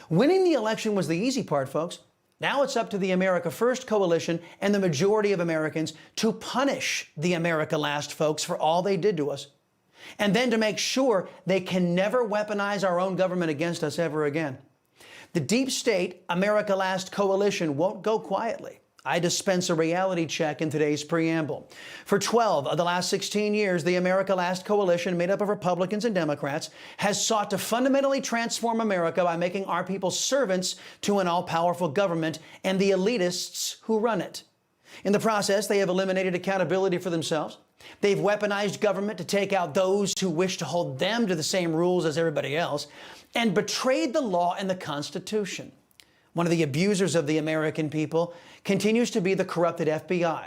Winning the election was the easy part, folks. Now it's up to the America First coalition and the majority of Americans to punish the America Last folks for all they did to us, and then to make sure they can never weaponize our own government against us ever again. The deep state America Last coalition won't go quietly. I dispense a reality check in today's preamble. For 12 of the last 16 years, the America Last coalition, made up of Republicans and Democrats, has sought to fundamentally transform America by making our people servants to an all-powerful government and the elitists who run it. In the process, they have eliminated accountability for themselves. They've weaponized government to take out those who wish to hold them to the same rules as everybody else, and betrayed the law and the Constitution. One of the abusers of the American people continues to be the corrupted FBI.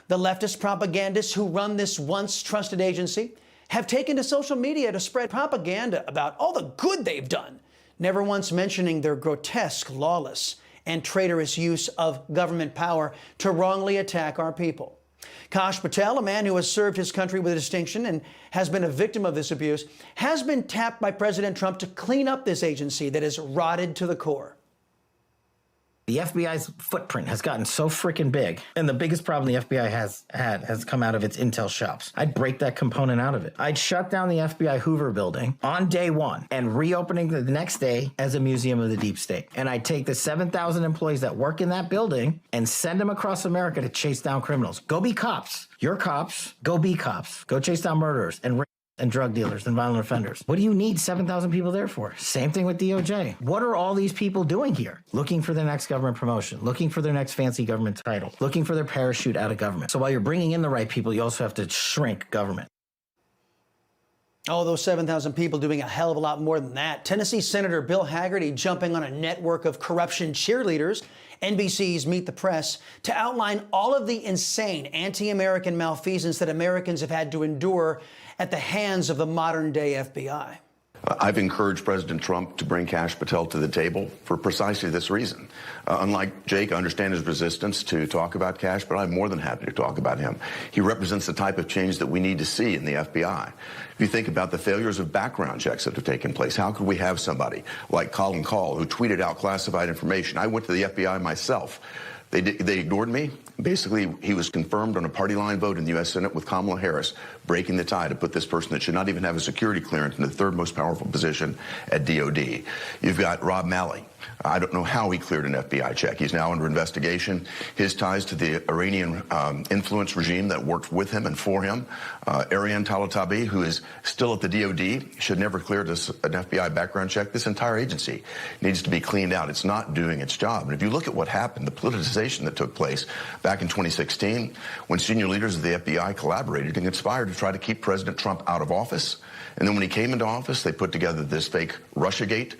The leftist propagandists who run this once trusted agency have taken to social media to spread propaganda about all the good they've done, never once mentioning their grotesque, lawless, and traitorous use of government power to wrongly attack our people. Kash Patel, a man who has served his country with distinction and has been a victim of this abuse, has been tapped by President Trump to clean up this agency that is rotted to the core. The FBI's footprint has gotten so freaking big, and the biggest problem the FBI has come out of its intel shops. I'd break that component out of it. I'd shut down the FBI Hoover building on day one and reopening the next day as a museum of the deep state. And I'd take the 7,000 employees that work in that building and send them across America to chase down criminals. Go be cops. You're cops. Go be cops. Go chase down murderers and drug dealers and violent offenders. What do you need 7,000 people there for? Same thing with DOJ. What are all these people doing here? Looking for their next government promotion, looking for their next fancy government title, looking for their parachute out of government. So while you're bringing in the right people, you also have to shrink government. Oh, those 7,000 people doing a hell of a lot more than that. Tennessee Senator Bill Hagerty jumping on a network of corruption cheerleaders, NBC's Meet the Press, to outline all of the insane anti-American malfeasance that Americans have had to endure at the hands of the modern-day FBI. I've encouraged President Trump to bring Kash Patel to the table for precisely this reason. Unlike Jake, I understand his resistance to talk about Kash, but I'm more than happy to talk about him. He represents the type of change that we need to see in the FBI. If you think about the failures of background checks that have taken place, how could we have somebody like Colin Kahl who tweeted out classified information? I went to the FBI myself. They ignored me. Basically, he was confirmed on a party line vote in the U.S. Senate with Kamala Harris breaking the tie to put this person that should not even have a security clearance in the third most powerful position at DOD. You've got Rob Malley. I don't know how he cleared an FBI check. He's now under investigation. His ties to the Iranian influence regime that worked with him and for him. Ariane Talatabi, who is still at the DOD, should never clear an FBI background check. This entire agency needs to be cleaned out. It's not doing its job. And if you look at what happened, the politicization that took place back in 2016, when senior leaders of the FBI collaborated and conspired to try to keep President Trump out of office. And then when he came into office, they put together this fake Russiagate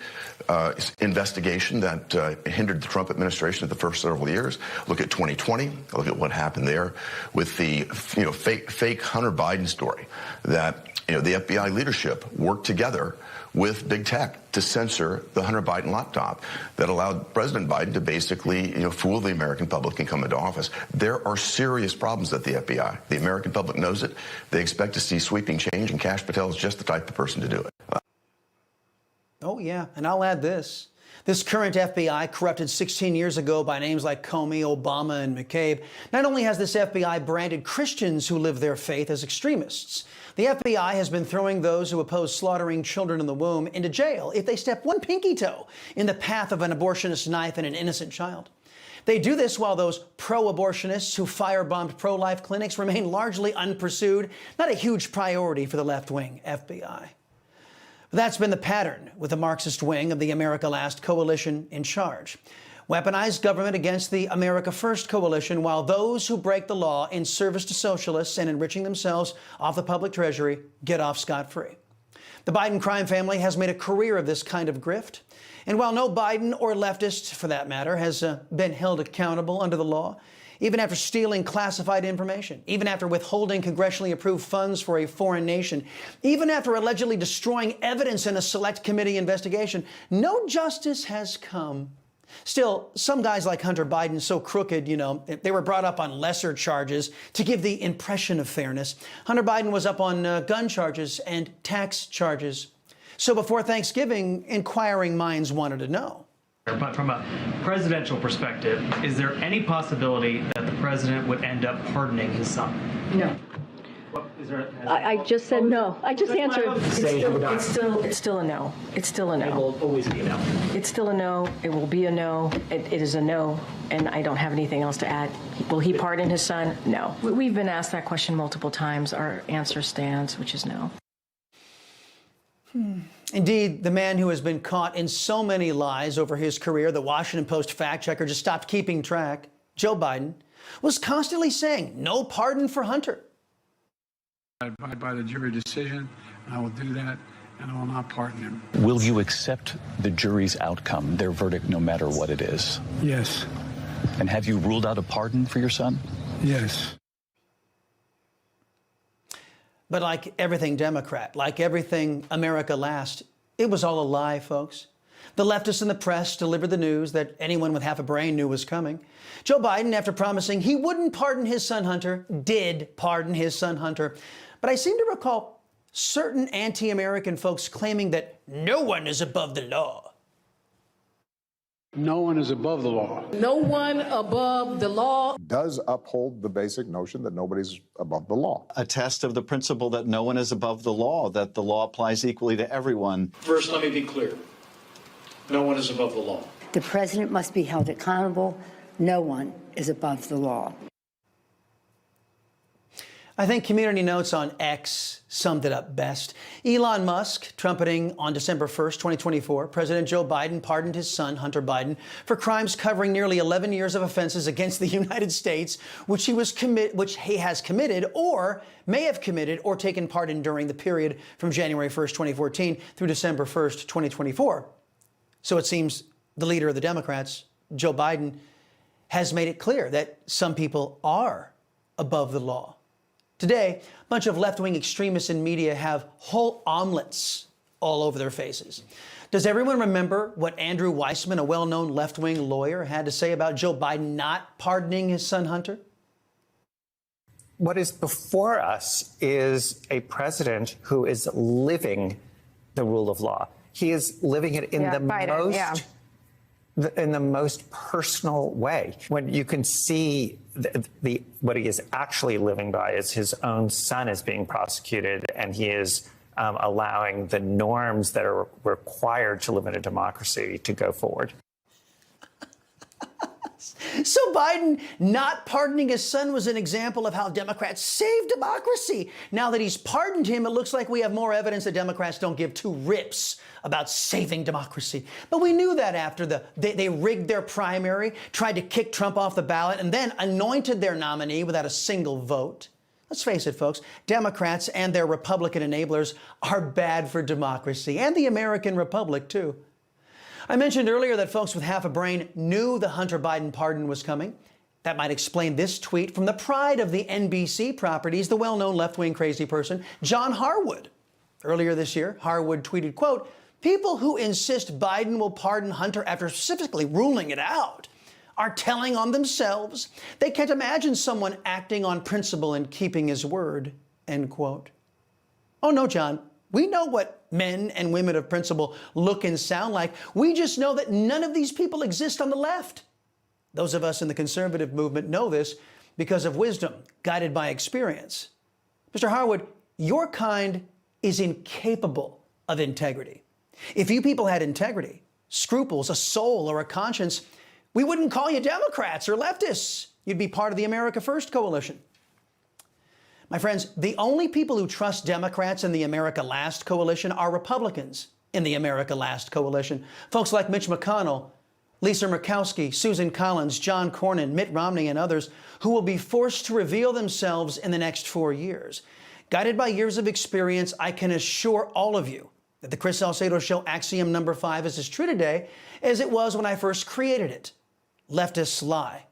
investigation that hindered the Trump administration for the first several years. Look at 2020. Look at what happened there with the fake Hunter Biden story that the FBI leadership worked together with big tech to censor the Hunter Biden laptop that allowed President Biden to basically fool the American public and come into office. There are serious problems at the FBI. The American public knows it. They expect to see sweeping change, and Kash Patel is just the type of person to do it. Oh, yeah, and I'll add this. This current FBI, corrupted 16 years ago by names like Comey, Obama, and McCabe, not only has this FBI branded Christians who live their faith as extremists, the FBI has been throwing those who oppose slaughtering children in the womb into jail if they step one pinky toe in the path of an abortionist knife and an innocent child. They do this while those pro-abortionists who firebombed pro-life clinics remain largely unpursued, not a huge priority for the left-wing FBI. That's been the pattern with the Marxist wing of the America Last coalition in charge. Weaponized government against the America First coalition, while those who break the law in service to socialists and enriching themselves off the public treasury get off scot-free. The Biden crime family has made a career of this kind of grift. And while no Biden or leftist, for that matter, has been held accountable under the law, even after stealing classified information, even after withholding congressionally approved funds for a foreign nation, even after allegedly destroying evidence in a select committee investigation, no justice has come. Still, some guys like Hunter Biden, so crooked, they were brought up on lesser charges to give the impression of fairness. Hunter Biden was up on gun charges and tax charges. So before Thanksgiving, inquiring minds wanted to know. But from a presidential perspective, is there any possibility that the president would end up pardoning his son? No. I just said no. I just answered. It's still a no. It's still a no. It will always be a no. It's still a no. It will be a no. It is a no, and I don't have anything else to add. Will he pardon his son? No. We've been asked that question multiple times. Our answer stands, which is no. Indeed, the man who has been caught in so many lies over his career, the Washington Post fact checker just stopped keeping track, Joe Biden, was constantly saying no pardon for Hunter. I abide by the jury decision, and I will do that, and I will not pardon him. Will you accept the jury's outcome, their verdict, no matter what it is? Yes. And have you ruled out a pardon for your son? Yes. But like everything Democrat, like everything America Last, it was all a lie, folks. The leftists and the press delivered the news that anyone with half a brain knew was coming. Joe Biden, after promising he wouldn't pardon his son Hunter, did pardon his son Hunter. But I seem to recall certain anti-American folks claiming that no one is above the law. No one is above the law. No one above the law. Does uphold the basic notion that nobody's above the law. A test of the principle that no one is above the law, that the law applies equally to everyone. First, let me be clear. No one is above the law. The president must be held accountable. No one is above the law. I think Community Notes on X summed it up best. Elon Musk trumpeting on December 1st, 2024, President Joe Biden pardoned his son, Hunter Biden, for crimes covering nearly 11 years of offenses against the United States, which he has committed or may have committed or taken part in during the period from January 1st, 2014 through December 1st, 2024. So it seems the leader of the Democrats, Joe Biden, has made it clear that some people are above the law. Today, a bunch of left-wing extremists in media have whole omelets all over their faces. Does everyone remember what Andrew Weissman, a well-known left-wing lawyer, had to say about Joe Biden not pardoning his son Hunter? What is before us is a president who is living the rule of law. He is living it in in the most personal way. When you can see what he is actually living by is his own son is being prosecuted, and he is allowing the norms that are required to live in a democracy to go forward. So Biden not pardoning his son was an example of how Democrats save democracy. Now that he's pardoned him, it looks like we have more evidence that Democrats don't give two rips about saving democracy. But we knew that after they rigged their primary, tried to kick Trump off the ballot, and then anointed their nominee without a single vote. Let's face it, folks, Democrats and their Republican enablers are bad for democracy and the American Republic, too. I mentioned earlier that folks with half a brain knew the Hunter Biden pardon was coming. That might explain this tweet from the pride of the NBC properties, the well-known left-wing crazy person, John Harwood. Earlier this year, Harwood tweeted, quote, "People who insist Biden will pardon Hunter after specifically ruling it out are telling on themselves. They can't imagine someone acting on principle and keeping his word," end quote. Oh, no, John. We know what men and women of principle look and sound like. We just know that none of these people exist on the left. Those of us in the conservative movement know this because of wisdom, guided by experience. Mr. Harwood, your kind is incapable of integrity. If you people had integrity, scruples, a soul, or a conscience, we wouldn't call you Democrats or leftists. You'd be part of the America First coalition. My friends, the only people who trust Democrats in the America Last coalition are Republicans in the America Last coalition. Folks like Mitch McConnell, Lisa Murkowski, Susan Collins, John Cornyn, Mitt Romney, and others who will be forced to reveal themselves in the next 4 years. Guided by years of experience, I can assure all of you that the Chris Salcedo Show axiom number 5 is as true today as it was when I first created it. Leftists lie.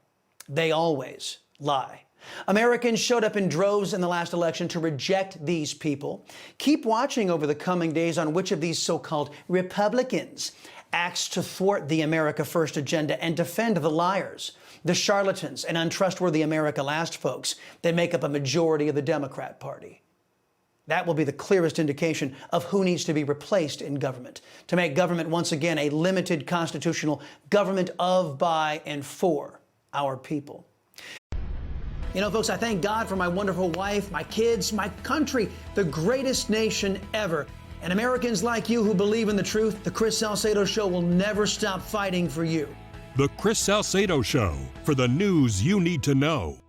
They always lie. Americans showed up in droves in the last election to reject these people. Keep watching over the coming days on which of these so-called Republicans acts to thwart the America First agenda and defend the liars, the charlatans, and untrustworthy America Last folks that make up a majority of the Democrat Party. That will be the clearest indication of who needs to be replaced in government, to make government once again a limited constitutional government of, by, and for our people. You know, folks, I thank God for my wonderful wife, my kids, my country, the greatest nation ever. And Americans like you who believe in the truth, the Chris Salcedo Show will never stop fighting for you. The Chris Salcedo Show, for the news you need to know.